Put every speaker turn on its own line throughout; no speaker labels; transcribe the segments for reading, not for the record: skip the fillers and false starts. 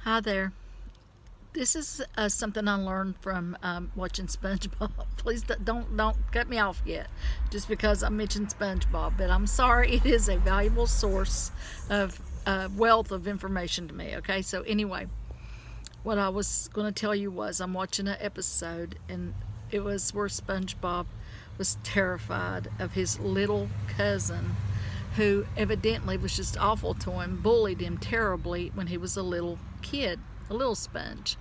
Hi there. This is something I learned from watching SpongeBob. Please don't cut me off yet, just because I mentioned SpongeBob. But I'm sorry, it is a valuable source of wealth of information to me. Okay, so anyway, what I was going to tell you was I'm watching an episode, and it was where SpongeBob was terrified of his little cousin, who evidently was just awful to him, bullied him terribly when he was a little kid, a little sponge.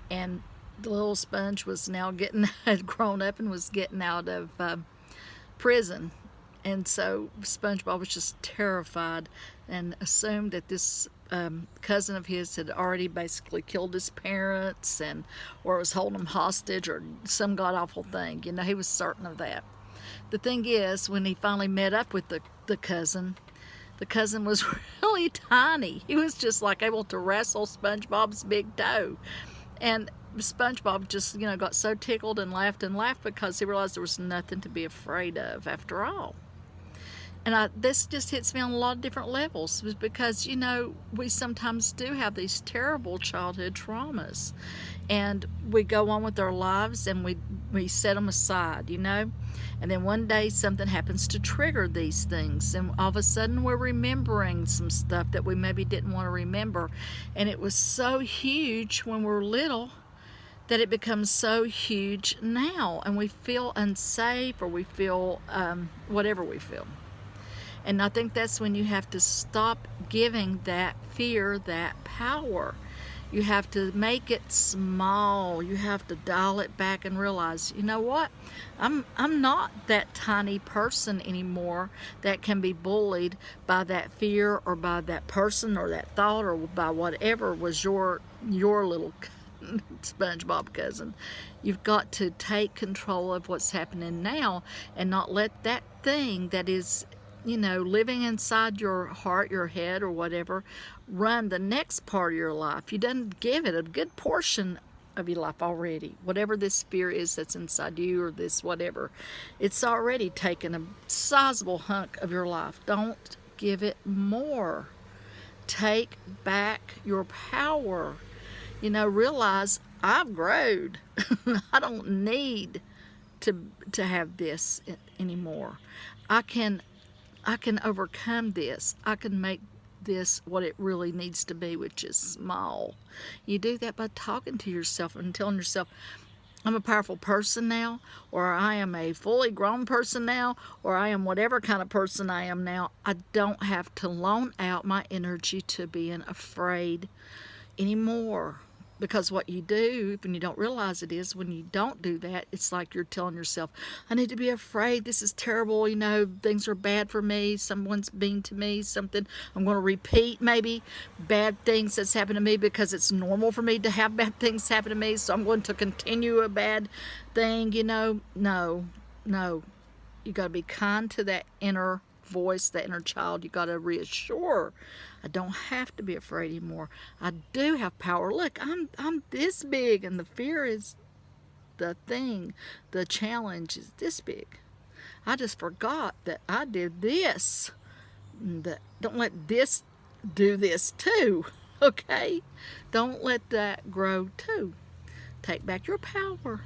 And the little sponge was now getting, had grown up and was getting out of prison. And so SpongeBob was just terrified and assumed that this cousin of his had already basically killed his parents, and or was holding them hostage or some god awful thing. You know, he was certain of that. The thing is, when he finally met up with the cousin was really tiny. He was just like able to wrestle SpongeBob's big toe. And SpongeBob just, got so tickled and laughed because he realized there was nothing to be afraid of after all. And this just hits me on a lot of different levels, because we sometimes do have these terrible childhood traumas, and we go on with our lives and we set them aside, and then one day something happens to trigger these things, and all of a sudden we're remembering some stuff that we maybe didn't want to remember, and it was so huge when we were little that it becomes so huge now, and we feel unsafe, or we feel whatever we feel. And I think that's when you have to stop giving that fear that power. You have to make it small. You have to dial it back and realize, you know what? I'm not that tiny person anymore that can be bullied by that fear, or by that person, or that thought, or by whatever was your little SpongeBob cousin. You've got to take control of what's happening now, and not let that thing that is living inside your heart, your head, or whatever, run the next part of your life. You done give it a good portion of your life already. Whatever this fear is that's inside you, or this whatever, it's already taken a sizable hunk of your life. Don't give it more. Take back your power. Realize I've growed. I don't need to have this anymore. I can overcome this. I can make this what it really needs to be, which is small. You do that by talking to yourself and telling yourself, I'm a powerful person now, or I am a fully grown person now, or I am whatever kind of person I am now. I don't have to loan out my energy to being afraid anymore. Because what you do, when you don't realize it, is when you don't do that, it's like you're telling yourself, I need to be afraid. This is terrible. Things are bad for me. Someone's mean to me. Something I'm going to repeat, maybe bad things that's happened to me, because it's normal for me to have bad things happen to me. So I'm going to continue a bad thing. No. You got to be kind to that inner voice, that inner child. You got to reassure, I don't have to be afraid anymore. I do have power. Look, I'm this big, and the fear is the thing. The challenge is this big. I just forgot that I did this. Don't let this do this too. Okay? Don't let that grow too. Take back your power.